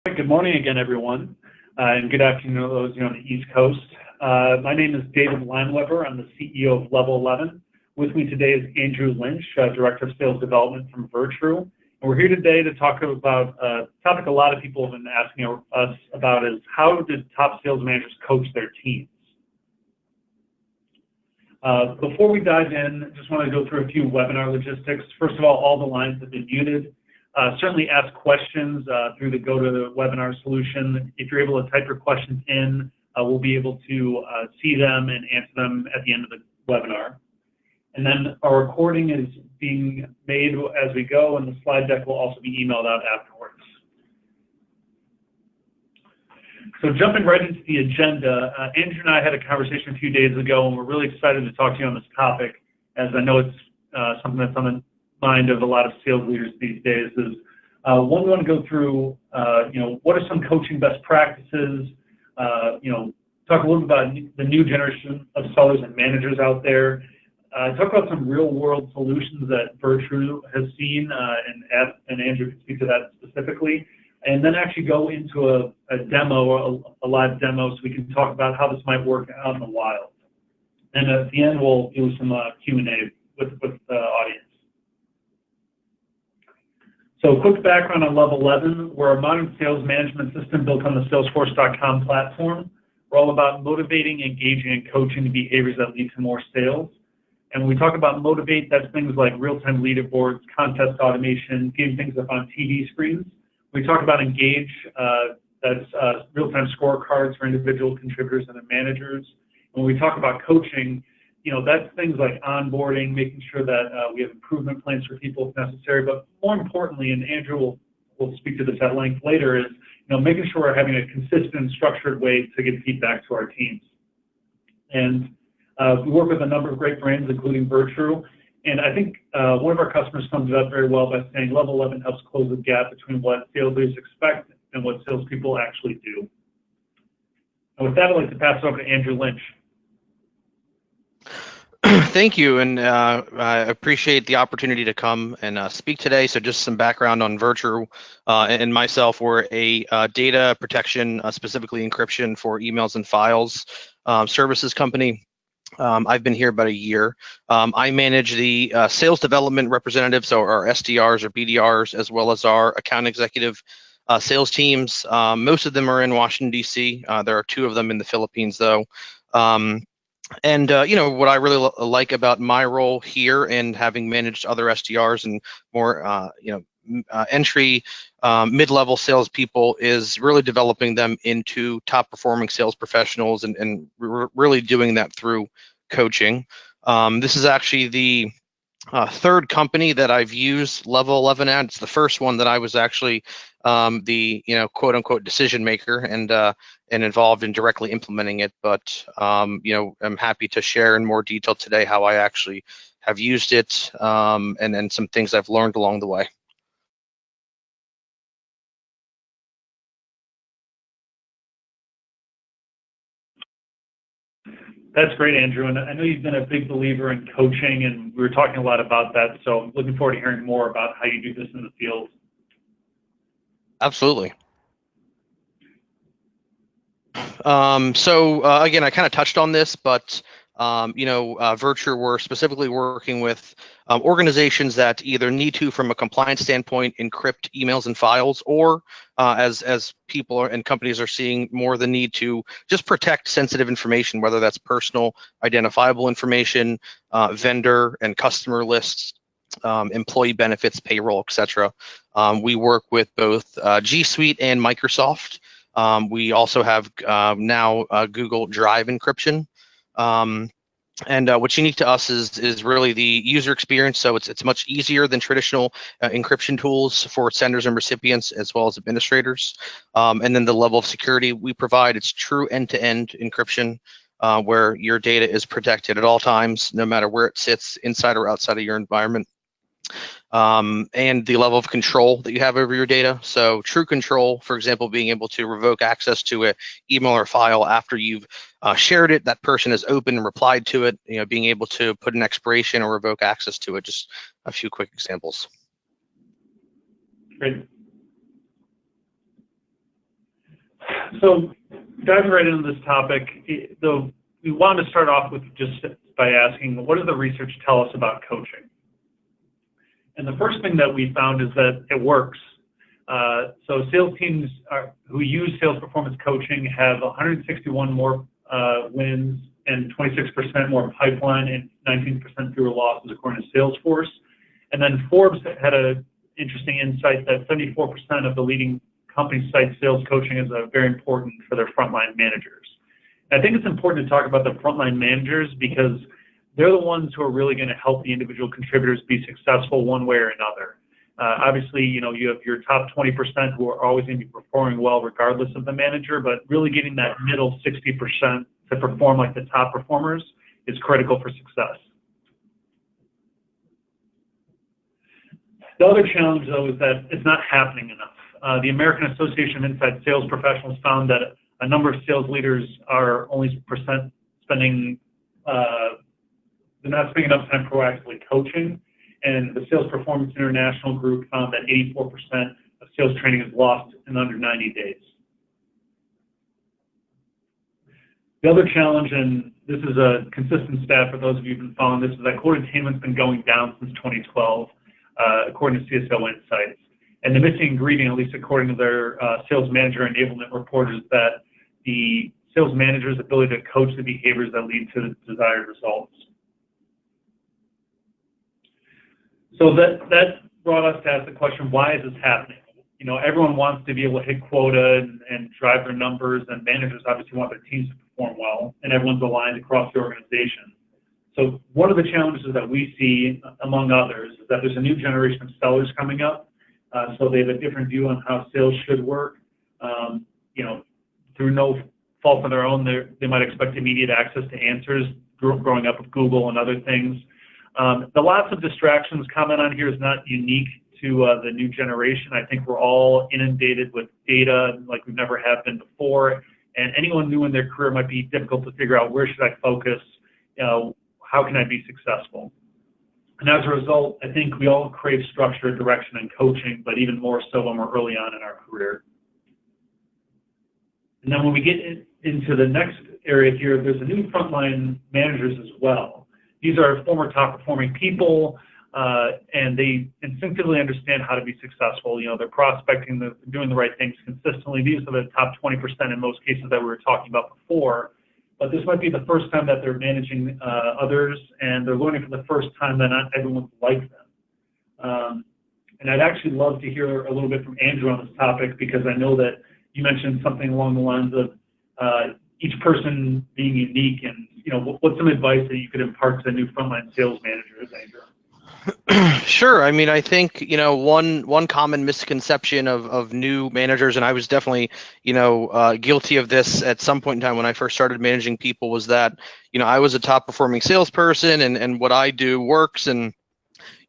Good morning again, everyone, and good afternoon to those on the East Coast. My name is David Lineweber. I'm the CEO of Level 11. With me today is Andrew Lynch, Director of Sales Development from Virtru. And we're here today to talk about a topic a lot of people have been asking us about is how did top sales managers coach their teams? Before we dive in, I just want to go through a few webinar logistics. First of all the lines have been muted. Certainly ask questions through the GoToWebinar solution. If you're able to type your questions in, we'll be able to see them and answer them at the end of the webinar. And then our recording is being made as we go, and the slide deck will also be emailed out afterwards. So jumping right into the agenda, Andrew and I had a conversation a few days ago, and we're really excited to talk to you on this topic, as I know it's something that's on the mind of a lot of sales leaders these days. Is one, we want to go through, what are some coaching best practices? Talk a little bit about the new generation of sellers and managers out there. Talk about some real-world solutions that Virtru has seen, and Andrew can speak to that specifically. And then actually go into a demo, a live demo, so we can talk about how this might work out in the wild. And at the end, we'll do some Q&A with the audience. So quick background on Level 11. We're a modern sales management system built on the Salesforce.com platform. We're all about motivating, engaging, and coaching the behaviors that lead to more sales. And when we talk about motivate, that's things like real-time leaderboards, contest automation, getting things up on TV screens. We talk about engage, that's real-time scorecards for individual contributors and their managers. When we talk about coaching, that's things like onboarding, making sure that we have improvement plans for people if necessary. But more importantly, and Andrew will speak to this at length later, is making sure we're having a consistent and structured way to get feedback to our teams. And we work with a number of great brands, including Virtru. And I think one of our customers sums it up very well by saying Level 11 helps close the gap between what sales leaders expect and what salespeople actually do. And with that, I'd like to pass it over to Andrew Lynch. Thank you, and I appreciate the opportunity to come and speak today. So just some background on Virtru and myself. We're a data protection, specifically encryption for emails and files services company. I've been here about a year. I manage the sales development representatives, so our SDRs or BDRs, as well as our account executive sales teams. Most of them are in Washington, D.C. There are 2 of them in the Philippines, though. And what I really like about my role here and having managed other SDRs and more, entry, mid-level salespeople is really developing them into top-performing sales professionals and really doing that through coaching. This is actually the 3rd company that I've used Level 11 at. It's the first one that I was actually the quote-unquote decision maker and involved in directly implementing it. But I'm happy to share in more detail today how I actually have used it and some things I've learned along the way. That's great, Andrew. And I know you've been a big believer in coaching, and we were talking a lot about that. So I'm looking forward to hearing more about how you do this in the field. Absolutely. Again, I kind of touched on this, but Virtru, we're specifically working with organizations that either need to, from a compliance standpoint, encrypt emails and files, or as people and companies are seeing more the need to just protect sensitive information, whether that's personal identifiable information, vendor and customer lists, employee benefits, payroll, etc. We work with both G Suite and Microsoft. We also have now Google Drive encryption. And what's unique to us is really the user experience. So it's much easier than traditional encryption tools for senders and recipients, as well as administrators. And then the level of security we provide, it's true end-to-end encryption, where your data is protected at all times, no matter where it sits, inside or outside of your environment. And the level of control that you have over your data. So true control, for example, being able to revoke access to an email or file after you've shared it, that person has opened and replied to it, being able to put an expiration or revoke access to it. Just a few quick examples. Great. So diving right into this topic, we wanted to start off with just by asking, what does the research tell us about coaching? And the first thing that we found is that it works. So sales teams who use sales performance coaching have 161 more wins and 26% more pipeline and 19% fewer losses according to Salesforce. And then Forbes had an interesting insight that 74% of the leading companies cite sales coaching as very important for their frontline managers. And I think it's important to talk about the frontline managers because they're the ones who are really going to help the individual contributors be successful one way or another. Obviously, you have your top 20% who are always going to be performing well regardless of the manager, but really getting that middle 60% to perform like the top performers is critical for success. The other challenge, though, is that it's not happening enough. The American Association of Inside Sales Professionals found that a number of sales leaders are only spending, they're not spending enough time proactively coaching. And the Sales Performance International group found that 84% of sales training is lost in under 90 days. The other challenge, and this is a consistent stat for those of you who've been following this, is that quote attainment's been going down since 2012, according to CSO Insights. And the missing ingredient, at least according to their sales manager enablement report, is that the sales manager's ability to coach the behaviors that lead to the desired results. So that brought us to ask the question, why is this happening? Everyone wants to be able to hit quota and drive their numbers, and managers obviously want their teams to perform well, and everyone's aligned across the organization. So one of the challenges that we see, among others, is that there's a new generation of sellers coming up. So they have a different view on how sales should work. Through no fault of their own, they might expect immediate access to answers, growing up with Google and other things. The lots of distractions comment on here is not unique to the new generation. I think we're all inundated with data like we've never have been before, and anyone new in their career might be difficult to figure out where should I focus, how can I be successful? And as a result, I think we all crave structure, direction, and coaching, but even more so when we're early on in our career. And then when we get into the next area here, there's a new frontline managers as well. These are former top-performing people, and they instinctively understand how to be successful. They're prospecting, they're doing the right things consistently. These are the top 20% in most cases that we were talking about before. But this might be the first time that they're managing others, and they're learning for the first time that not everyone's like them. And I'd actually love to hear a little bit from Andrew on this topic, because I know that you mentioned something along the lines of each person being unique, and what's some advice that you could impart to new frontline sales managers, Andrew? Sure. I mean, I think, one common misconception of new managers, and I was definitely, guilty of this at some point in time when I first started managing people, was that, I was a top performing salesperson and what I do works, and,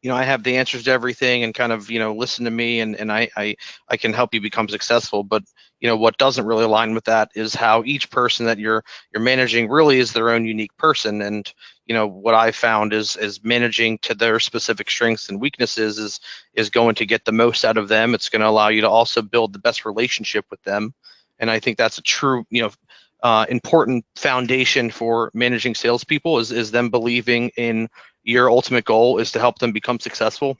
I have the answers to everything, and kind of, listen to me, and I can help you become successful. But, what doesn't really align with that is how each person that you're managing really is their own unique person. And, what I found is managing to their specific strengths and weaknesses is going to get the most out of them. It's going to allow you to also build the best relationship with them. And I think that's a true, important foundation for managing salespeople is them believing in your ultimate goal is to help them become successful.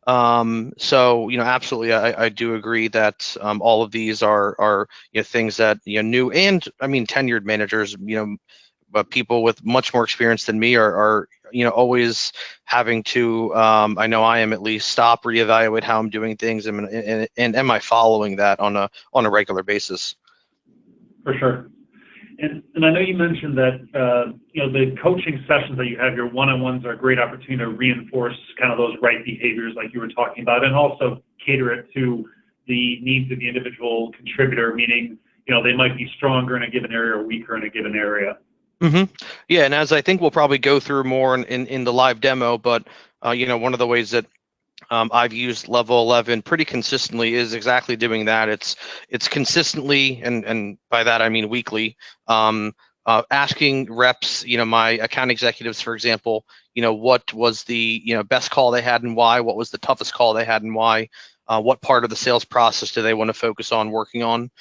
So, absolutely, I do agree that all of these are things that new and tenured managers, but people with much more experience than me are always having to, I know I am at least, stop, reevaluate how I'm doing things, and am I following that on a regular basis? For sure. And I know you mentioned that the coaching sessions that you have, your one-on-ones, are a great opportunity to reinforce kind of those right behaviors like you were talking about, and also cater it to the needs of the individual contributor, meaning they might be stronger in a given area or weaker in a given area. Mm-hmm. Yeah, and as I think we'll probably go through more in the live demo, but one of the ways that I've used Level 11 pretty consistently is exactly doing that. It's consistently, and by that I mean weekly, asking reps, my account executives, for example, what was the best call they had and why, what was the toughest call they had and why, what part of the sales process do they want to focus on working on.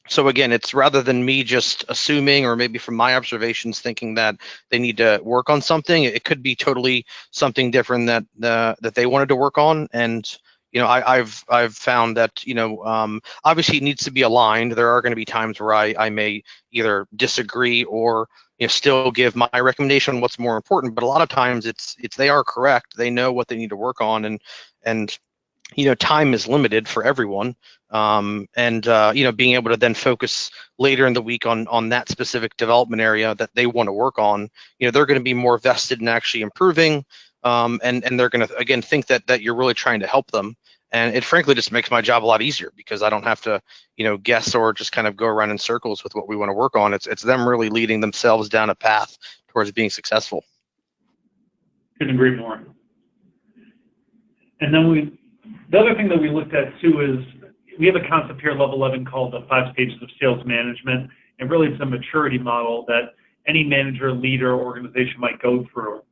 So again, it's rather than me just assuming, or maybe from my observations thinking that they need to work on something, it could be totally something different that that they wanted to work on. And I've found that obviously it needs to be aligned. There are going to be times where I may either disagree or still give my recommendation on what's more important. But a lot of times it's they are correct. They know what they need to work on, and time is limited for everyone. And being able to then focus later in the week on that specific development area that they want to work on, they're going to be more vested in actually improving, and they're going to again think that you're really trying to help them. And it frankly just makes my job a lot easier because I don't have to guess or just kind of go around in circles with what we want to work on. It's them really leading themselves down a path towards being successful. Couldn't agree more. And then the other thing that we looked at too is we have a concept here at Level 11 called the 5 stages of sales management. And really it's a maturity model that any manager, leader, or organization might go through.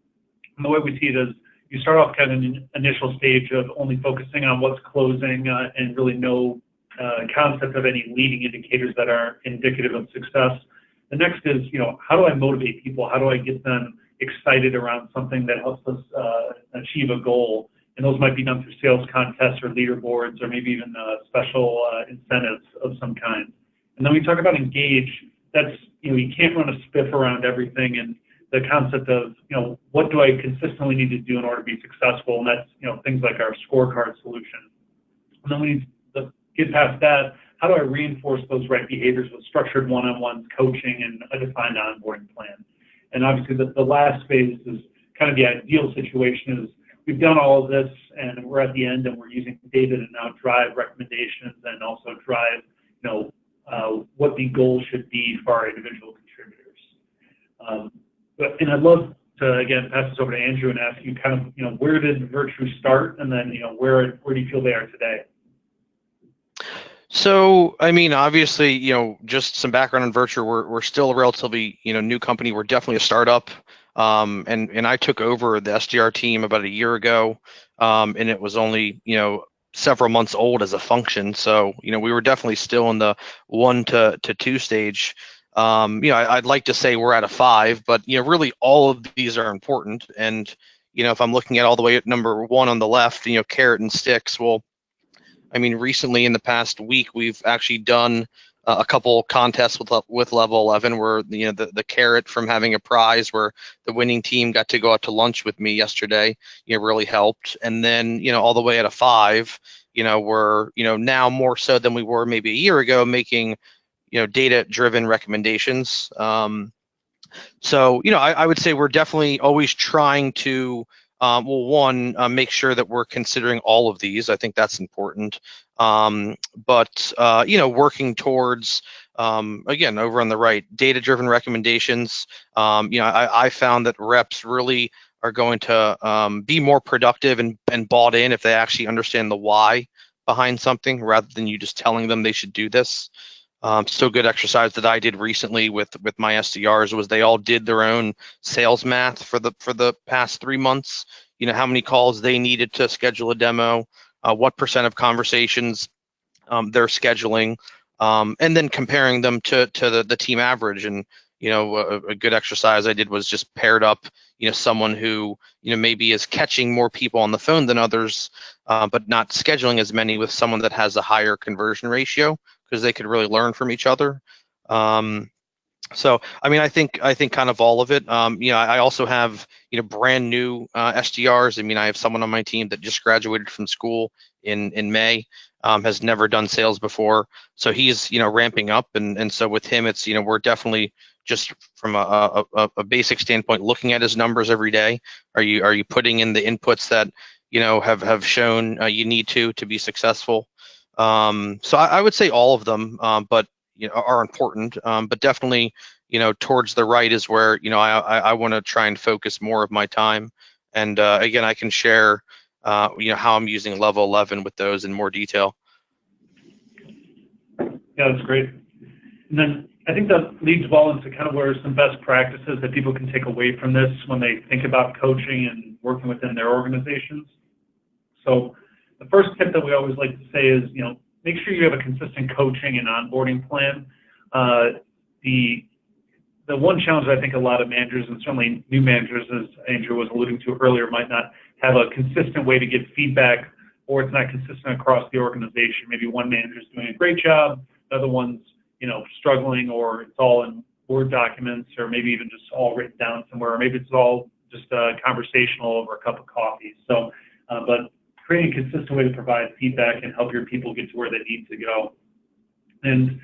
And the way we see it is you start off kind of an initial stage of only focusing on what's closing and really no concept of any leading indicators that are indicative of success. The next is, how do I motivate people? How do I get them excited around something that helps us achieve a goal? And those might be done through sales contests or leaderboards or maybe even special incentives of some kind. And then we talk about engage. That's, you can't run a spiff around everything, and the concept of, what do I consistently need to do in order to be successful? And that's, things like our scorecard solution. And then we need to get past that. How do I reinforce those right behaviors with structured one-on-one coaching and a defined onboarding plan? And obviously the last phase is kind of the ideal situation is we've done all of this and we're at the end and we're using data to now drive recommendations and also drive, what the goal should be for our individual contributors. And I'd love to, again, pass this over to Andrew and ask you kind of, where did Virtru start? And then, where do you feel they are today? So, I mean, obviously, just some background on Virtru. We're still a relatively, new company. We're definitely a startup. And I took over the SDR team about a year ago, and it was only, several months old as a function. So, we were definitely still in the 1 to 2 stage. I'd like to say we're at a 5, but, really all of these are important. And, if I'm looking at all the way at number 1 on the left, carrot and sticks, well, I mean, recently in the past week, we've actually done a couple contests with Level 11 where, the carrot from having a prize where the winning team got to go out to lunch with me yesterday, really helped. And then, all the way at a 5, we're, now more so than we were maybe a year ago making, data-driven recommendations. So, I would say we're definitely always trying to, make sure that we're considering all of these. I think that's important. But working towards, again, over on the right, data-driven recommendations. I found that reps really are going to be more productive and bought in if they actually understand the why behind something rather than you just telling them they should do this. So good exercise that I did recently with my SDRs was they all did their own sales math for the past 3 months. How many calls they needed to schedule a demo, what % of conversations they're scheduling, and then comparing them to the team average. And a good exercise I did was just paired up someone who maybe is catching more people on the phone than others, but not scheduling as many with someone that has a higher conversion ratio, because they could really learn from each other. So, I mean, I think kind of all of it. I also have, brand new SDRs. I mean, I have someone on my team that just graduated from school in May, has never done sales before. So he's, ramping up. And so with him, it's, we're definitely just from a basic standpoint, looking at his numbers every day. Are you putting in the inputs that, have shown you need to be successful? So I would say all of them, but are important, but definitely, towards the right is where, I want to try and focus more of my time. And again, I can share, how I'm using Level 11 with those in more detail. Yeah, that's great. And then I think that leads well into kind of where some best practices that people can take away from this when they think about coaching and working within their organizations. So the first tip that we always like to say is, make sure you have a consistent coaching and onboarding plan. The one challenge I think a lot of managers, and certainly new managers, as Andrew was alluding to earlier, might not have a consistent way to get feedback, or it's not consistent across the organization. Maybe one manager is doing a great job, the other one's, struggling, or it's all in Word documents, or maybe even just all written down somewhere, or maybe it's all just conversational over a cup of coffee. So, but creating a consistent way to provide feedback and help your people get to where they need to go. And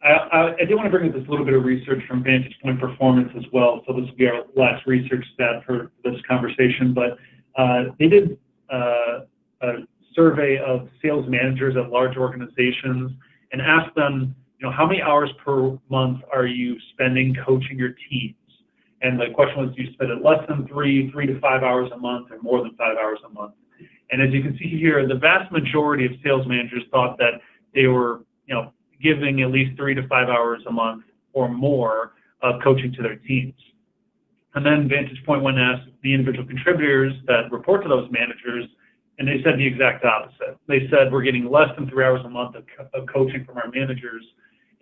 I did want to bring up this little bit of research from Vantage Point Performance as well. So this will be our last research stat for this conversation. But they did a survey of sales managers at large organizations and asked them, how many hours per month are you spending coaching your teams? And the question was, do you spend it less than 3 to 5 hours a month, or more than 5 hours a month? And as you can see here, the vast majority of sales managers thought that they were, giving at least 3 to 5 hours a month or more of coaching to their teams. And then Vantage Point went and asked the individual contributors that report to those managers, and they said the exact opposite. They said we're getting less than 3 hours a month of coaching from our managers.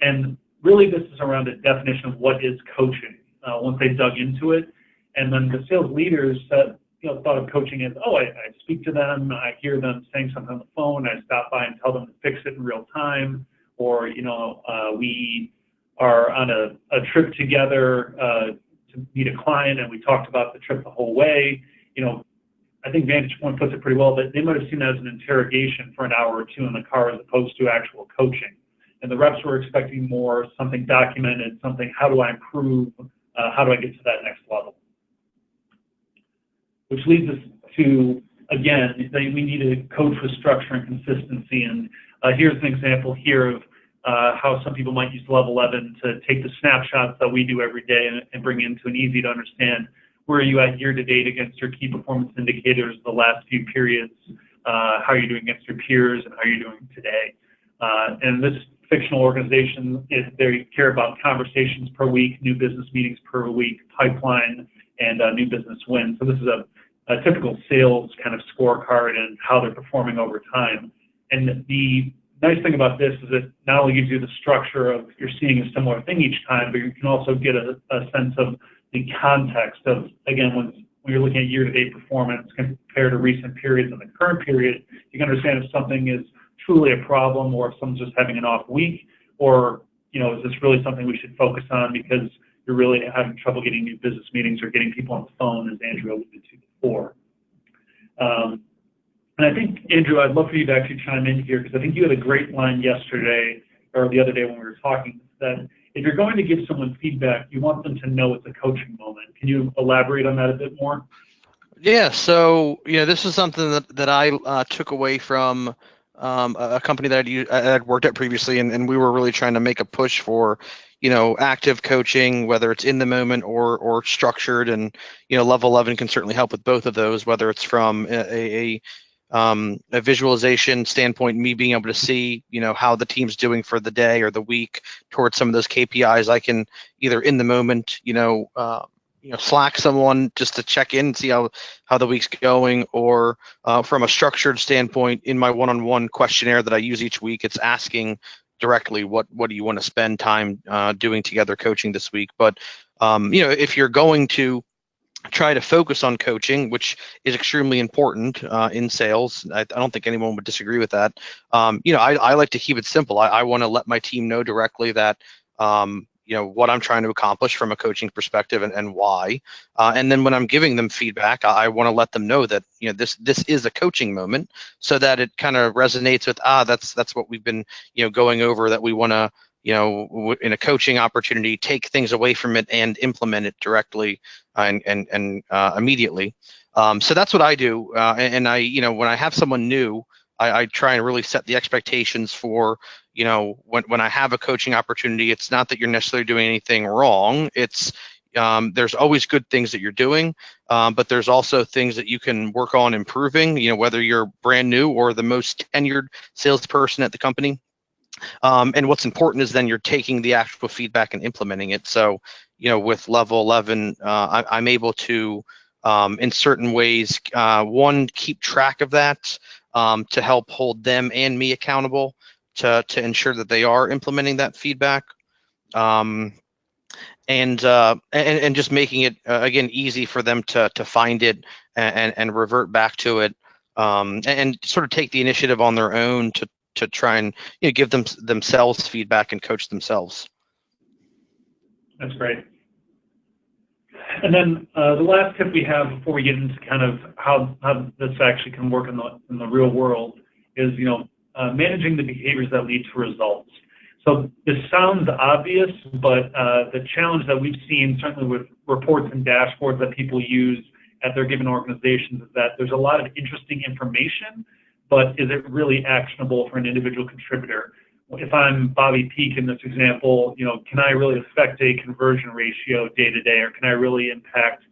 And really this is around a definition of what is coaching once they dug into it. And then the sales leaders said, thought of coaching as, I speak to them, I hear them saying something on the phone, I stop by and tell them to fix it in real time, or, we are on a trip together to meet a client and we talked about the trip the whole way. I think Vantage Point puts it pretty well, that they might have seen that as an interrogation for an hour or two in the car as opposed to actual coaching. And the reps were expecting more, something documented, something, how do I improve, how do I get to that next level? Which leads us to, again, that we need to coach with structure and consistency. And here's an example here of how some people might use Level 11 to take the snapshots that we do every day and bring into an easy to understand, where are you at year to date against your key performance indicators the last few periods, how are you doing against your peers, and how are you doing today. And this fictional organization, they care about conversations per week, new business meetings per week, pipeline, and new business wins. So this is a typical sales kind of scorecard and how they're performing over time. And the nice thing about this is it not only gives you the structure of you're seeing a similar thing each time, but you can also get a sense of the context of, again, when you're looking at year-to-date performance compared to recent periods and the current period, you can understand if something is truly a problem, or if someone's just having an off week, or, is this really something we should focus on because you're really having trouble getting new business meetings or getting people on the phone, as Andrew alluded to before. And I think, Andrew, I'd love for you to actually chime in here, because I think you had a great line yesterday, or the other day when we were talking, that if you're going to give someone feedback, you want them to know it's a coaching moment. Can you elaborate on that a bit more? Yeah, so, this is something that I took away from a company that I'd worked at previously, and we were really trying to make a push for, active coaching, whether it's in the moment or structured, and, Level 11 can certainly help with both of those, whether it's from a visualization standpoint, me being able to see, how the team's doing for the day or the week towards some of those KPIs. I can either in the moment, Slack someone just to check in and see how the week's going, or from a structured standpoint, in my one-on-one questionnaire that I use each week, it's asking directly what do you want to spend time doing together coaching this week. But if you're going to try to focus on coaching, which is extremely important in sales, I don't think anyone would disagree with that. I like to keep it simple. I want to let my team know directly that what I'm trying to accomplish from a coaching perspective and why. And then when I'm giving them feedback, I want to let them know that, this is a coaching moment, so that it kind of resonates with, that's what we've been, going over, that we want to, in a coaching opportunity, take things away from it and implement it directly and immediately. So that's what I do. And I, when I have someone new, I try and really set the expectations for, when I have a coaching opportunity. It's not that you're necessarily doing anything wrong. It's there's always good things that you're doing, but there's also things that you can work on improving, whether you're brand new or the most tenured salesperson at the company. And what's important is then you're taking the actual feedback and implementing it. So, with Level 11, I'm able to, in certain ways, one, keep track of that, to help hold them and me accountable. to ensure that they are implementing that feedback. And just making it again easy for them to find it and revert back to it, and sort of take the initiative on their own to try and give themselves feedback and coach themselves. That's great. And then the last tip we have before we get into kind of how this actually can work in the real world is managing the behaviors that lead to results. So this sounds obvious, but the challenge that we've seen, certainly with reports and dashboards that people use at their given organizations, is that there's a lot of interesting information, but is it really actionable for an individual contributor? If I'm Bobby Peak in this example, can I really affect a conversion ratio day to day, or can I really impact,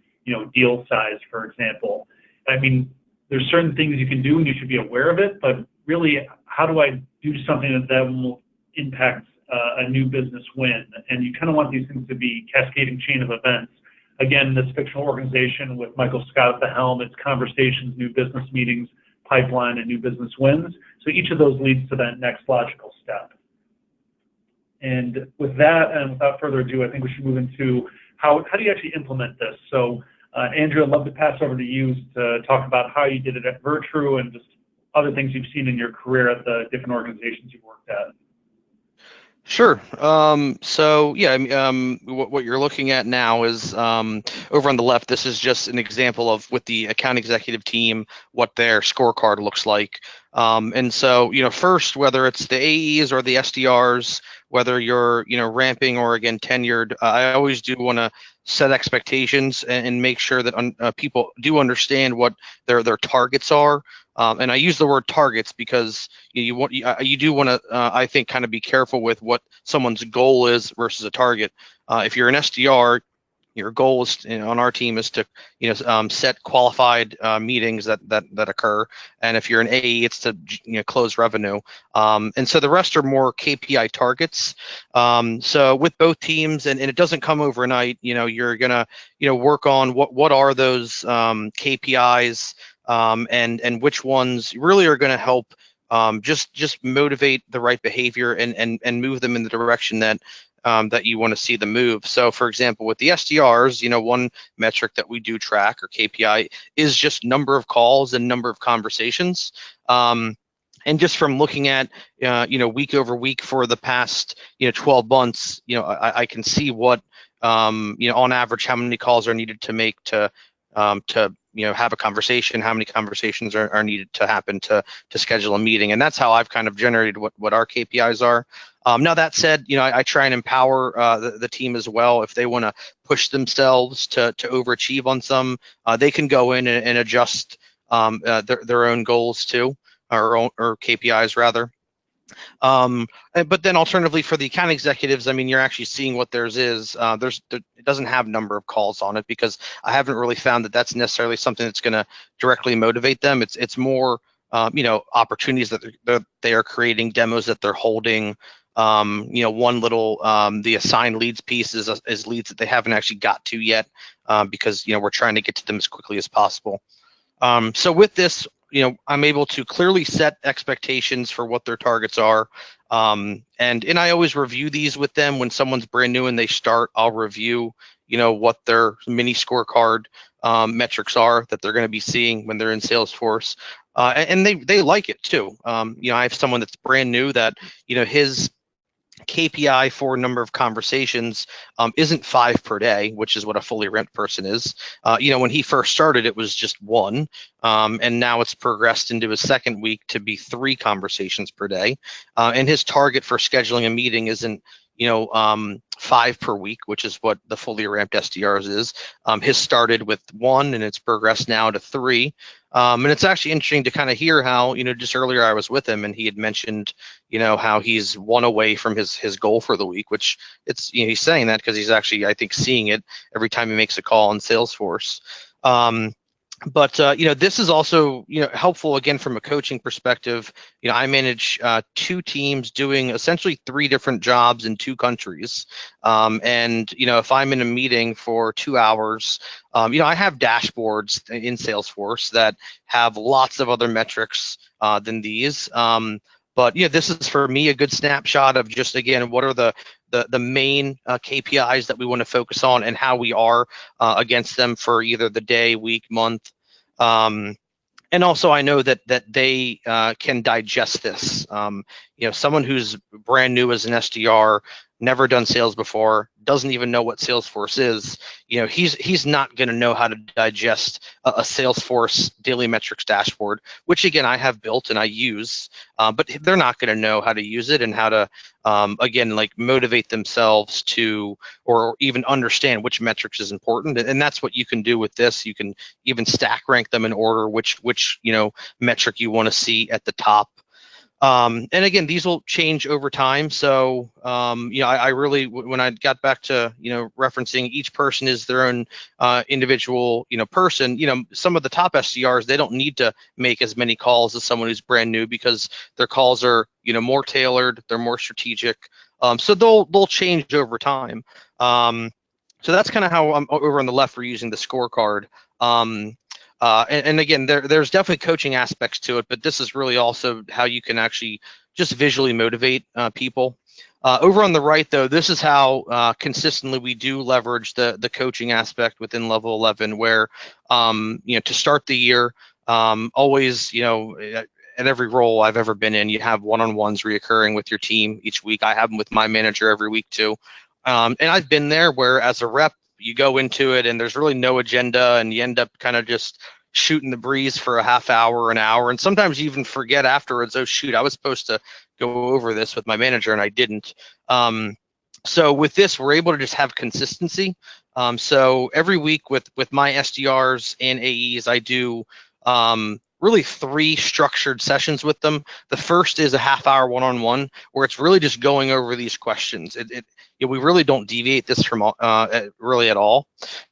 deal size, for example? I mean, there's certain things you can do and you should be aware of it, but really, how do I do something that will impact a new business win? And you kind of want these things to be cascading chain of events. Again, this fictional organization with Michael Scott at the helm, it's conversations, new business meetings, pipeline, and new business wins. So each of those leads to that next logical step. And with that, and without further ado, I think we should move into how do you actually implement this? So Andrew, I'd love to pass over to you to talk about how you did it at Virtru and just other things you've seen in your career at the different organizations you've worked at. Sure. So yeah, what you're looking at now is over on the left. This is just an example of with the account executive team what their scorecard looks like. And so first, whether it's the AEs or the SDRs, whether you're ramping or again tenured, I always do want to set expectations and make sure that people do understand what their targets are. And I use the word targets because you do want to I think kind of be careful with what someone's goal is versus a target. If you're an SDR, your goal is on our team is to set qualified meetings that occur, and if you're an AE, it's to close revenue. And so the rest are more KPI targets. So with both teams, and it doesn't come overnight. You're gonna work on what are those KPIs. And which ones really are going to help just motivate the right behavior and move them in the direction that you want to see them move. So for example, with the SDRs, one metric that we do track, or KPI, is just number of calls and number of conversations. And just from looking at week over week for the past 12 months, I can see what on average how many calls are needed to make to have a conversation, how many conversations are needed to happen to schedule a meeting. And that's how I've kind of generated what our KPIs are. Now that said, I try and empower the team as well. If they want to push themselves to overachieve on some, they can go in and adjust their own goals too, or KPIs rather. But then alternatively for the account executives, you're actually seeing what theirs is. It doesn't have number of calls on it because I haven't really found that that's necessarily something that's going to directly motivate them. It's more opportunities that they are creating, demos that they're holding. One little the assigned leads piece is leads that they haven't actually got to yet because we're trying to get to them as quickly as possible. So with this, I'm able to clearly set expectations for what their targets are. And I always review these with them when someone's brand new and they start. I'll review, what their mini scorecard metrics are that they're going to be seeing when they're in Salesforce. And they like it too. I have someone that's brand new that, his KPI for number of conversations isn't 5 per day, which is what a fully ramped person is. When he first started, it was just 1, and now it's progressed into his second week to be 3 conversations per day. And his target for scheduling a meeting isn't 5 per week, which is what the fully ramped SDRs is. His started with 1 and it's progressed now to 3. And it's actually interesting to kind of hear how, just earlier I was with him and he had mentioned, how he's 1 away from his goal for the week, which he's saying that because he's actually, I think, seeing it every time he makes a call on Salesforce. But this is also helpful again from a coaching perspective. I manage 2 teams doing essentially 3 different jobs in 2 countries. And if I'm in a meeting for 2 hours, I have dashboards in Salesforce that have lots of other metrics than these. But this is for me a good snapshot of just, again, what are the main KPIs that we want to focus on and how we are against them for either the day, week, month. And also, I know that they can digest this. Someone who's brand new as an SDR, never done sales before, doesn't even know what Salesforce is. He's not going to know how to digest a Salesforce daily metrics dashboard, which again I have built and I use, but they're not going to know how to use it and how to again, like, motivate themselves to, or even understand which metrics is important. And that's what you can do with this. You can even stack rank them in order which metric you want to see at the top. And again, these will change over time. So, I really, when I got back to, referencing each person is their own individual, person, some of the top SDRs, they don't need to make as many calls as someone who's brand new because their calls are, more tailored, they're more strategic. So they'll change over time. So that's kind of how I'm over on the left, we're using the scorecard. And again, there's definitely coaching aspects to it, but this is really also how you can actually just visually motivate people. Over on the right, though, this is how consistently we do leverage the coaching aspect within Level 11, where to start the year, always, at every role I've ever been in, you have one-on-ones reoccurring with your team each week. I have them with my manager every week too. And I've been there where, as a rep, you go into it and there's really no agenda, and you end up kind of just shooting the breeze for a half hour, an hour, and sometimes you even forget afterwards, oh shoot, I was supposed to go over this with my manager and I didn't. So with this, we're able to just have consistency. So every week with my SDRs and AEs, I do really 3 structured sessions with them. The first is a half-hour one-on-one where it's really just going over these questions. We really don't deviate this from really at all.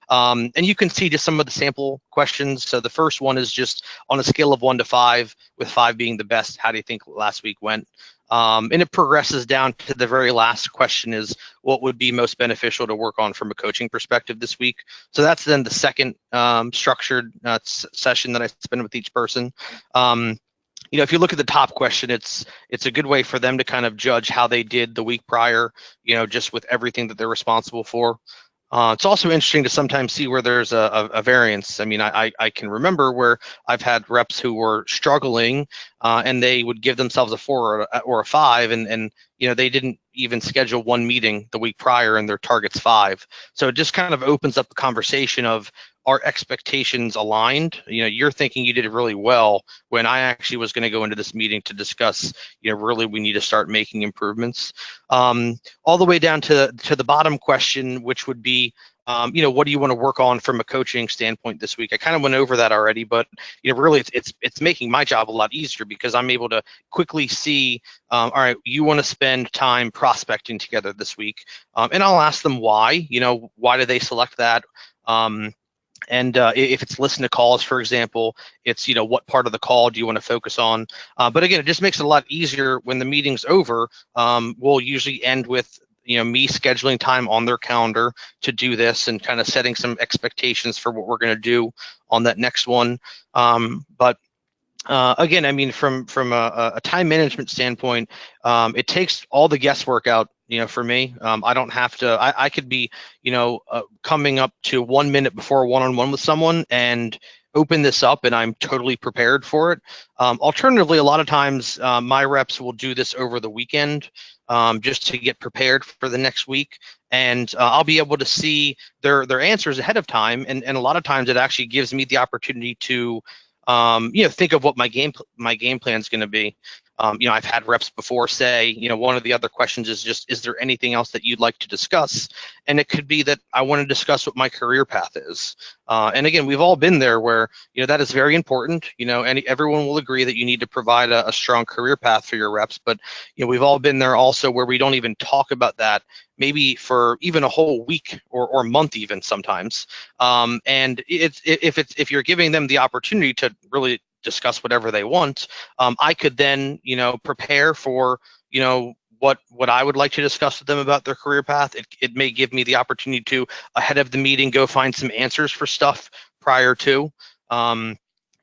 And you can see just some of the sample questions. So the first one is just on a scale of 1 to 5, with 5 being the best, how do you think last week went? And it progresses down to the very last question is, what would be most beneficial to work on from a coaching perspective this week? So that's then the second structured session that I spend with each person. If you look at the top question, it's a good way for them to kind of judge how they did the week prior, just with everything that they're responsible for. It's also interesting to sometimes see where there's a variance. I mean, I can remember where I've had reps who were struggling and they would give themselves a 4 or a 5, and they didn't even schedule one meeting the week prior and their target's 5. So it just kind of opens up the conversation of, our expectations aligned? You're thinking you did really well when I actually was going to go into this meeting to discuss, really we need to start making improvements. All the way down to the bottom question, which would be, what do you want to work on from a coaching standpoint this week? I kind of went over that already, but really it's making my job a lot easier because I'm able to quickly see, all right, you want to spend time prospecting together this week, and I'll ask them why. Why did they select that? And if it's listen to calls, for example, it's, what part of the call do you want to focus on? But again, it just makes it a lot easier when the meeting's over. We'll usually end with, me scheduling time on their calendar to do this and kind of setting some expectations for what we're going to do on that next one. But again, I mean, from a time management standpoint, it takes all the guesswork out. For me, I don't have to. I could be, coming up to 1 minute before a one-on-one with someone and open this up, and I'm totally prepared for it. Alternatively, a lot of times my reps will do this over the weekend just to get prepared for the next week, and I'll be able to see their answers ahead of time, and a lot of times it actually gives me the opportunity to think of what my game plan is going to be. I've had reps before say, one of the other questions is just, is there anything else that you'd like to discuss? And it could be that I want to discuss what my career path is. And again, we've all been there where, that is very important. And everyone will agree that you need to provide a strong career path for your reps. But, we've all been there also where we don't even talk about that, maybe for even a whole week or month even sometimes. And if you're giving them the opportunity to really discuss whatever they want, I could then, prepare for, what I would like to discuss with them about their career path. It may give me the opportunity to, ahead of the meeting, go find some answers for stuff prior to.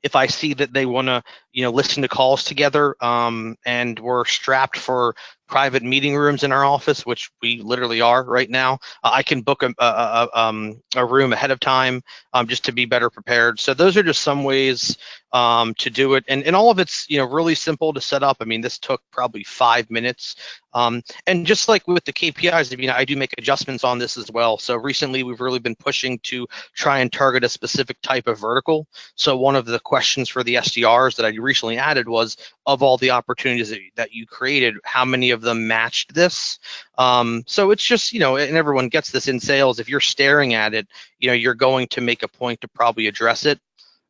If I see that they want to listen to calls together, and we're strapped for private meeting rooms in our office, which we literally are right now. I can book a room ahead of time, just to be better prepared. So those are just some ways to do it, and all of it's really simple to set up. I mean, this took probably 5 minutes, and just like with the KPIs, I do make adjustments on this as well. So recently, we've really been pushing to try and target a specific type of vertical. So one of the questions for the SDRs that I recently added was, of all the opportunities that you created, how many of them matched this? So it's just, and everyone gets this in sales. If you're staring at it, you're going to make a point to probably address it.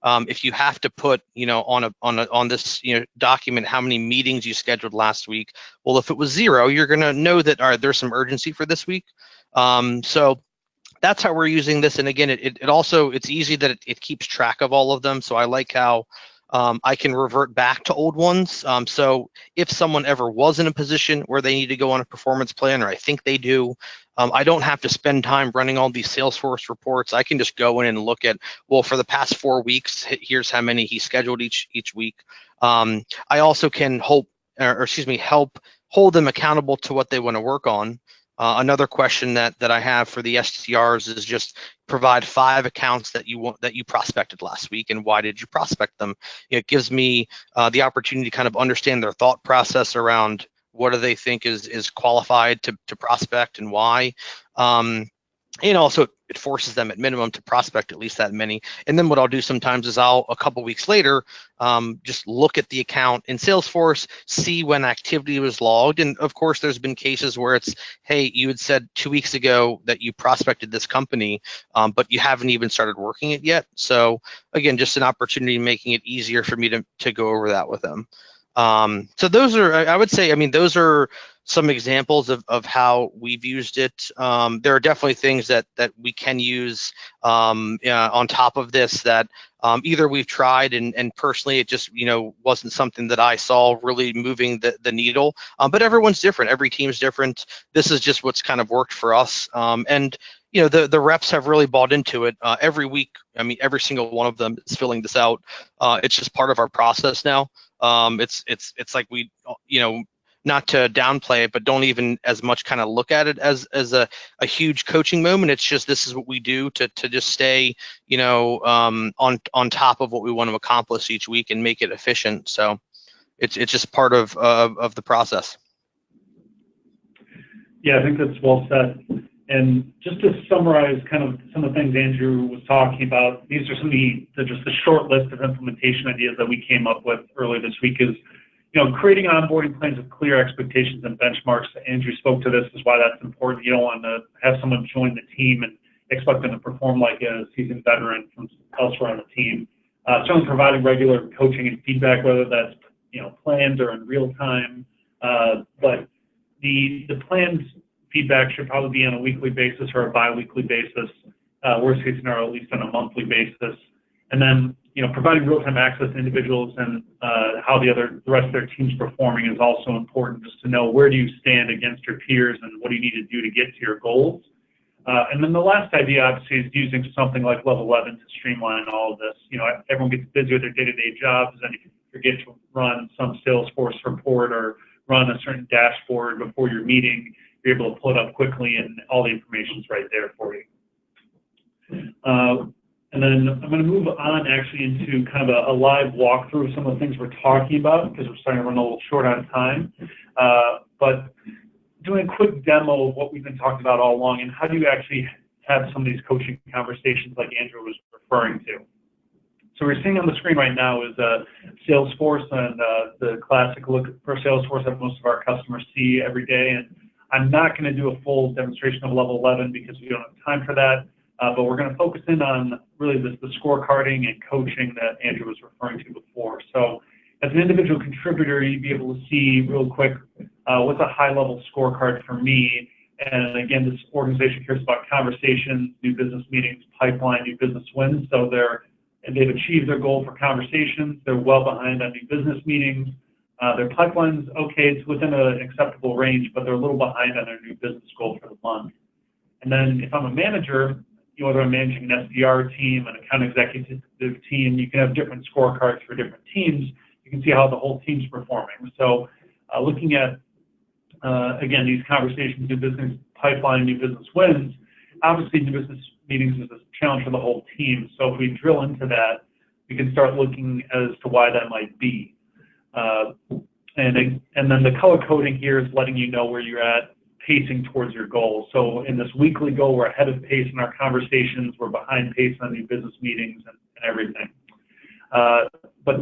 If you have to put, on this, document how many meetings you scheduled last week, well, if it was 0, you're going to know that, all right, there's some urgency for this week. So that's how we're using this. And again, it also, it's easy that it keeps track of all of them. So I like how I can revert back to old ones. So if someone ever was in a position where they need to go on a performance plan, or I think they do, I don't have to spend time running all these Salesforce reports. I can just go in and look at, well, for the past 4 weeks, here's how many he scheduled each week. I also can help hold them accountable to what they want to work on. Another question that I have for the SDRs is just provide 5 accounts that you prospected last week, and why did you prospect them? It gives me the opportunity to kind of understand their thought process around what do they think is qualified to prospect and why. And also it forces them at minimum to prospect at least that many. And then what I'll do sometimes is a couple weeks later, just look at the account in Salesforce, see when activity was logged. And of course, there's been cases where it's, hey, you had said 2 weeks ago that you prospected this company, but you haven't even started working it yet. So again, just an opportunity making it easier for me to go over that with them. So those are, I would say, those are some examples of how we've used it. There are definitely things that we can use on top of this that either we've tried and personally it just wasn't something that I saw really moving the needle. But everyone's different. Every team's different. This is just what's kind of worked for us. And the reps have really bought into it. Every week, every single one of them is filling this out. It's just part of our process now. It's like we, not to downplay it, but don't even as much kind of look at it as a huge coaching moment. It's just, this is what we do to just stay, on top of what we want to accomplish each week and make it efficient. So it's just part of the process. Yeah, I think that's well said. And just to summarize kind of some of the things Andrew was talking about, these are some of just the short list of implementation ideas that we came up with earlier this week is, creating onboarding plans with clear expectations and benchmarks. Andrew spoke to this, is why that's important. You don't want to have someone join the team and expect them to perform like a seasoned veteran from elsewhere on the team. Certainly providing regular coaching and feedback, whether that's, planned or in real time. But the planned feedback should probably be on a weekly basis or a bi-weekly basis, worst case scenario, at least on a monthly basis. And then, providing real-time access to individuals and how the rest of their team's performing is also important, just to know where do you stand against your peers and what do you need to do to get to your goals. And then the last idea, obviously, is using something like Level 11 to streamline all of this. Everyone gets busy with their day-to-day jobs, and if you forget to run some Salesforce report or run a certain dashboard before your meeting, you're able to pull it up quickly and all the information's right there for you. And then I'm going to move on actually into kind of a live walkthrough of some of the things we're talking about, because we're starting to run a little short on time. But doing a quick demo of what we've been talking about all along and how do you actually have some of these coaching conversations like Andrew was referring to. So we're seeing on the screen right now is Salesforce and the classic look for Salesforce that most of our customers see every day. And I'm not going to do a full demonstration of Level 11 because we don't have time for that. But we're going to focus in on really the scorecarding and coaching that Andrew was referring to before. So as an individual contributor, you'd be able to see real quick what's a high-level scorecard for me. And again, this organization cares about conversations, new business meetings, pipeline, new business wins. So they've achieved their goal for conversations. They're well behind on new business meetings. Their pipeline's okay. It's within an acceptable range, but they're a little behind on their new business goal for the month. And then if I'm a manager, whether I'm managing an SDR team, an account executive team, you can have different scorecards for different teams. You you can see how the whole team's performing. So looking at, again, these conversations, new business pipeline, new business wins, obviously new business meetings is a challenge for the whole team. So if we drill into that, we can start looking as to why that might be. And then the color coding here is letting you know where you're at, pacing towards your goals. So in this weekly goal, we're ahead of pace in our conversations, we're behind pace on new business meetings and everything. But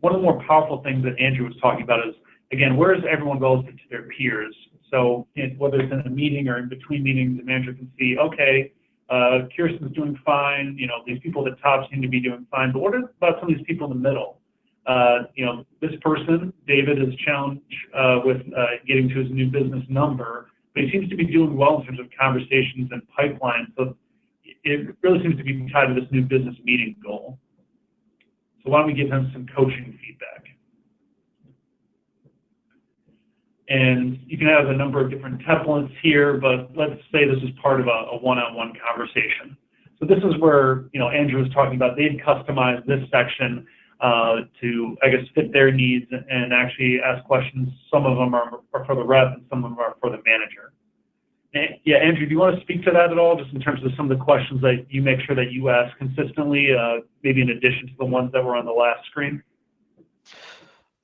one of the more powerful things that Andrew was talking about is, again, where does everyone relative to their peers? So whether it's in a meeting or in between meetings, the manager can see, okay, Kirsten's doing fine, these people at the top seem to be doing fine, but what about some of these people in the middle? This person, David, is challenged with getting to his new business number, but he seems to be doing well in terms of conversations and pipeline. So it really seems to be tied to this new business meeting goal. So why don't we give him some coaching feedback? And you can have a number of different templates here, but let's say this is part of a one-on-one conversation. So this is where, Andrew was talking about they'd customize this section to, I guess, fit their needs and actually ask questions. Some of them are for the rep and some of them are for the manager. And, yeah, Andrew, do you want to speak to that at all, just in terms of some of the questions that you make sure that you ask consistently, maybe in addition to the ones that were on the last screen?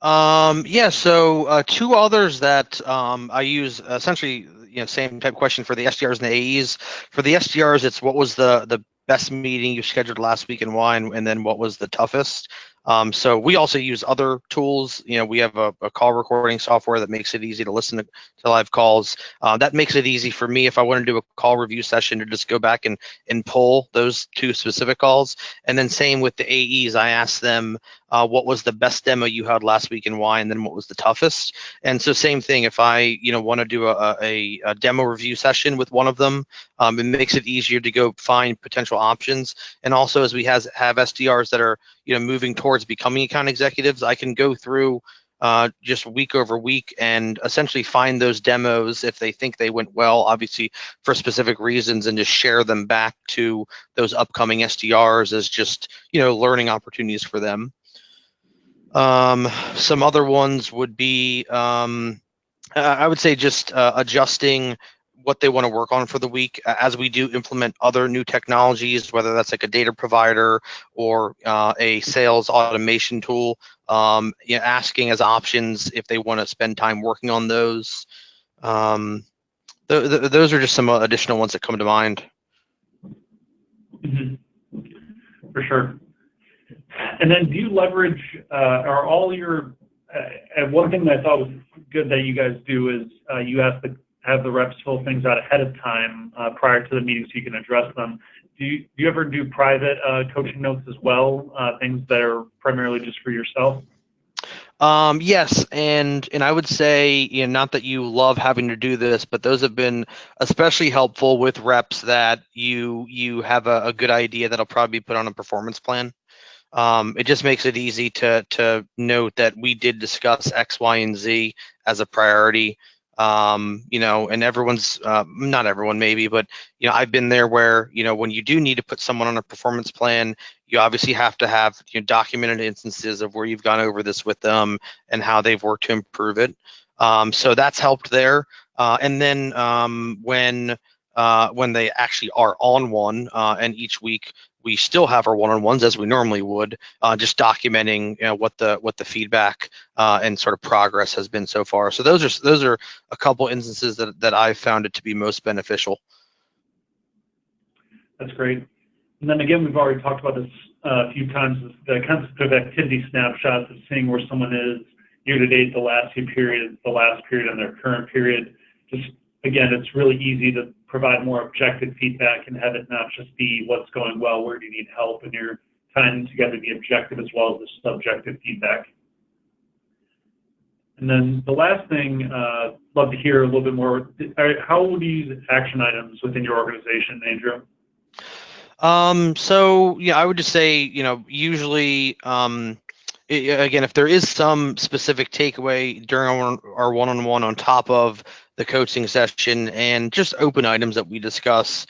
Yeah, so two others that I use essentially, same type of question for the SDRs and the AEs. For the SDRs, it's what was the best meeting you scheduled last week and why, and then what was the toughest. So we also use other tools. We have a call recording software that makes it easy to listen to live calls. That makes it easy for me if I want to do a call review session to just go back and pull those two specific calls. And then same with the AEs, I ask them what was the best demo you had last week and why, and then what was the toughest. And so same thing, if I want to do a demo review session with one of them, it makes it easier to go find potential options. And also, as we have SDRs that are moving towards becoming account executives, I can go through just week over week and essentially find those demos if they think they went well, obviously for specific reasons, and just share them back to those upcoming SDRs as just learning opportunities for them. Some other ones would be I would say just adjusting what they want to work on for the week as we do implement other new technologies, whether that's like a data provider or a sales automation tool, asking as options if they want to spend time working on those. Those are just some additional ones that come to mind. Mm-hmm. For sure. And then do you leverage, are all your, and one thing that I thought was good that you guys do is you have the reps fill things out ahead of time prior to the meeting so you can address them. Do you ever do private coaching notes as well, things that are primarily just for yourself? Yes, and I would say, not that you love having to do this, but those have been especially helpful with reps that you have a good idea that'll probably be put on a performance plan. It just makes it easy to note that we did discuss X, Y, and Z as a priority. And everyone's, not everyone maybe, but, I've been there where, when you do need to put someone on a performance plan, you obviously have to have documented instances of where you've gone over this with them and how they've worked to improve it. So that's helped there. And then when they actually are on one, and each week we still have our one-on-ones as we normally would, just documenting what the feedback and sort of progress has been so far. So those are a couple instances that I've found it to be most beneficial. That's great. And then again, we've already talked about this a few times, the concept of activity snapshots, of seeing where someone is year to date, the last few periods, the last period, and their current period. Just again, it's really easy to provide more objective feedback and have it not just be what's going well, where do you need help, and you're tying together the objective as well as the subjective feedback. And then the last thing, love to hear a little bit more. How would you use action items within your organization, Andrew? So yeah, I would just say, usually, again, if there is some specific takeaway during our one-on-one on top of the coaching session and just open items that we discuss,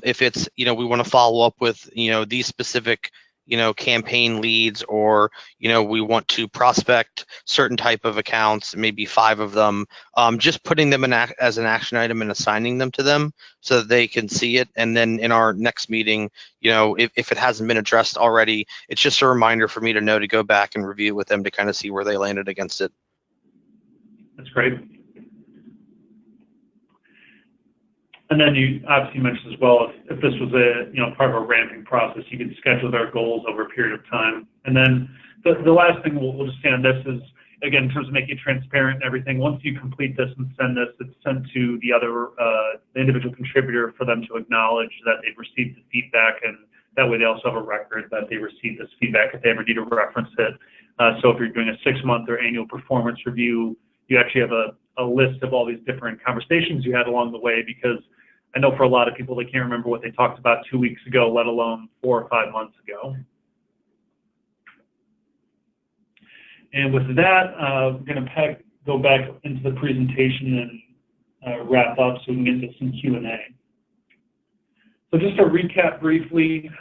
if it's, we want to follow up with, these specific, campaign leads, or we want to prospect certain type of accounts, maybe 5 of them, just putting them as an action item and assigning them to them so that they can see it. And then in our next meeting, if it hasn't been addressed already, it's just a reminder for me to know to go back and review with them to kind of see where they landed against it. That's great. And then you obviously mentioned as well, if this was part of a ramping process, you could schedule their goals over a period of time. And then the last thing we'll just say on this is, again, in terms of making it transparent and everything, once you complete this and send this, it's sent to the other the individual contributor for them to acknowledge that they've received the feedback, and that way they also have a record that they received this feedback if they ever need to reference it. So if you're doing a 6-month or annual performance review, you actually have a list of all these different conversations you had along the way, because I know for a lot of people, they can't remember what they talked about 2 weeks ago, let alone 4 or 5 months ago. And with that, we're going to go back into the presentation and wrap up so we can get to some Q&A. So just to recap briefly,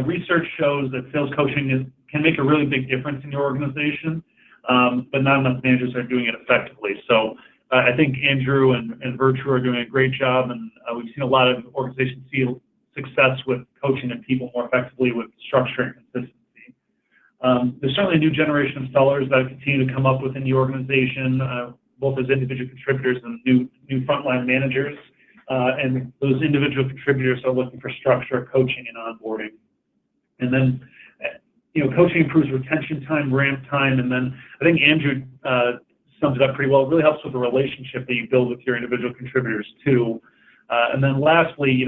research shows that sales coaching can make a really big difference in your organization, but not enough managers are doing it effectively. So I think Andrew and Virtru are doing a great job, and we've seen a lot of organizations see success with coaching and people more effectively with structure and consistency. There's certainly a new generation of sellers that continue to come up within the organization, both as individual contributors and new frontline managers. And those individual contributors are looking for structure, coaching, and onboarding. And then, coaching improves retention time, ramp time, and then I think Andrew sums it up pretty well. It really helps with the relationship that you build with your individual contributors too. And then lastly,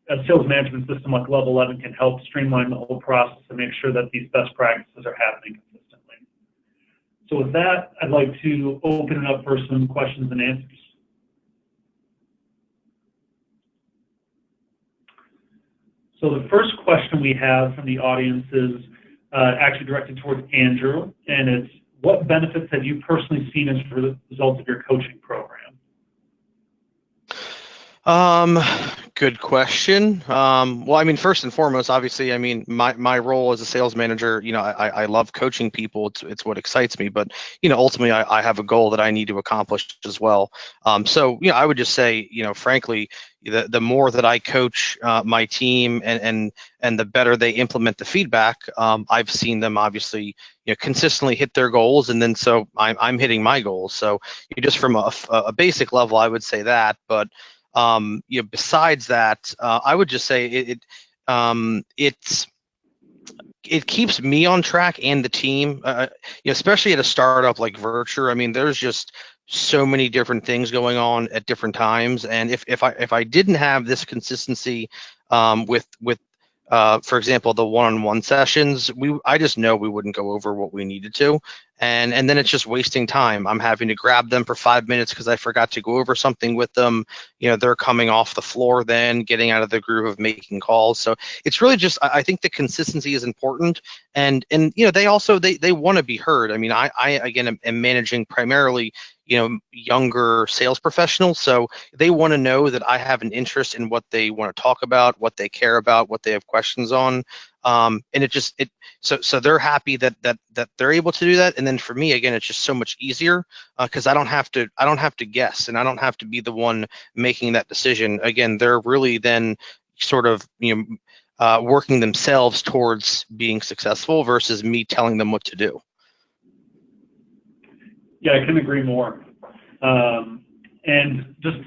a sales management system like Level 11 can help streamline the whole process and make sure that these best practices are happening consistently. So with that, I'd like to open it up for some questions and answers. So the first question we have from the audience is actually directed towards Andrew, and it's, what benefits have you personally seen as a result of your coaching program? Good question. Well, I mean, first and foremost, obviously, I mean, my role as a sales manager, I love coaching people. It's what excites me, but, ultimately I have a goal that I need to accomplish as well. So, I would just say, frankly, the more that I coach my team and the better they implement the feedback, I've seen them obviously, consistently hit their goals, and then so I'm hitting my goals. So just from a basic level, I would say that, but besides that, I would just say it keeps me on track and the team, especially at a startup like Virtru. I mean, there's just so many different things going on at different times, and if I didn't have this consistency with for example, the one-on-one sessions, I just know we wouldn't go over what we needed to, and then it's just wasting time. I'm having to grab them for 5 minutes because I forgot to go over something with them. They're coming off the floor, then getting out of the groove of making calls. So it's really just, I think the consistency is important, and they also they want to be heard. I mean, I again am managing primarily younger sales professionals, so they want to know that I have an interest in what they want to talk about, what they care about, what they have questions on, and so they're happy that they're able to do that. And then for me, again, it's just so much easier because I don't have to guess, and I don't have to be the one making that decision. Again, they're really then sort of working themselves towards being successful versus me telling them what to do. Yeah, I couldn't agree more. And just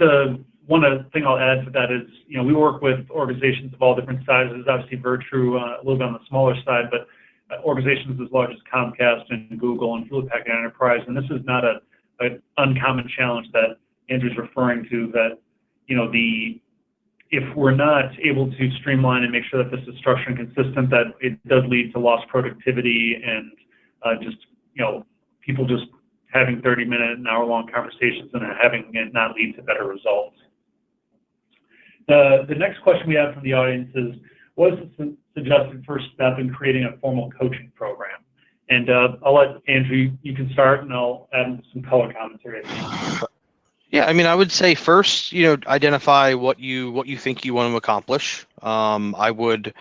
one thing I'll add to that is, we work with organizations of all different sizes. Obviously, Virtru a little bit on the smaller side, but organizations as large as Comcast and Google and Hewlett Packard Enterprise. And this is not an uncommon challenge that Andrew's referring to. That if we're not able to streamline and make sure that this is structured and consistent, that it does lead to lost productivity and people just having 30-minute and hour-long conversations and having it not lead to better results. The next question we have from the audience is, what is the suggested first step in creating a formal coaching program? And I'll let Andrew, you can start, and I'll add some color commentary. Yeah, I mean, I would say first, identify what you think you want to accomplish. I would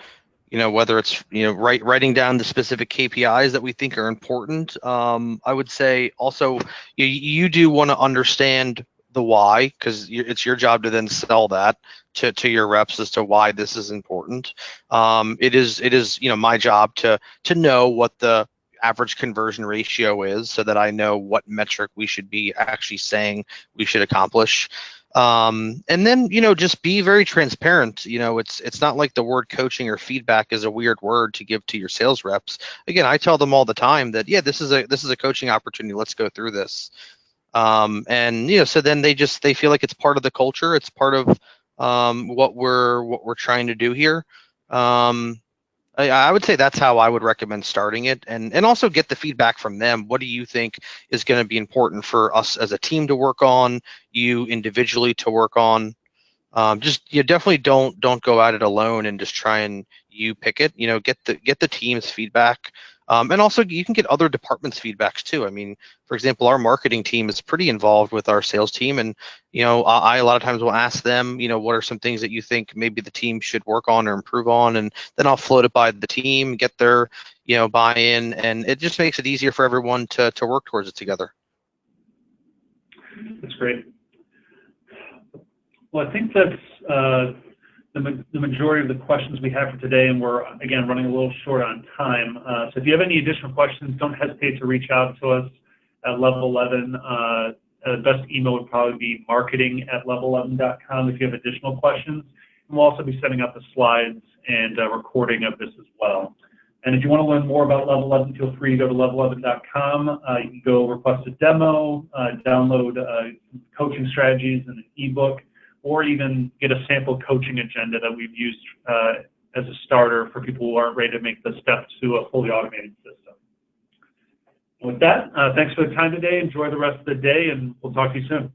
whether it's, writing down the specific KPIs that we think are important. I would say also you do want to understand the why, because it's your job to then sell that to your reps as to why this is important. It is my job to know what the average conversion ratio is, so that I know what metric we should be actually saying we should accomplish. And then, just be very transparent. It's not like the word coaching or feedback is a weird word to give to your sales reps. Again, I tell them all the time that, yeah, this is a coaching opportunity. Let's go through this. And so then they feel like it's part of the culture. It's part of what we're trying to do here. I would say that's how I would recommend starting it, and also get the feedback from them. What do you think is going to be important for us as a team to work on, you individually to work on? Just definitely don't go at it alone and just try and you pick it. Get the team's feedback. And also you can get other departments' feedbacks too. I mean, for example, our marketing team is pretty involved with our sales team, and I a lot of times will ask them, what are some things that you think maybe the team should work on or improve on, and then I'll float it by the team, get their buy-in, and it just makes it easier for everyone to work towards it together. That's great. Well, I think that's the majority of the questions we have for today, and we're, again, running a little short on time. So if you have any additional questions, don't hesitate to reach out to us at Level 11. The best email would probably be marketing@level11.com if you have additional questions. And we'll also be setting up the slides and recording of this as well. And if you want to learn more about Level 11, feel free to go to level11.com. You can go request a demo, download coaching strategies and an ebook, or even get a sample coaching agenda that we've used as a starter for people who aren't ready to make the step to a fully automated system. With that, thanks for the time today. Enjoy the rest of the day, and we'll talk to you soon.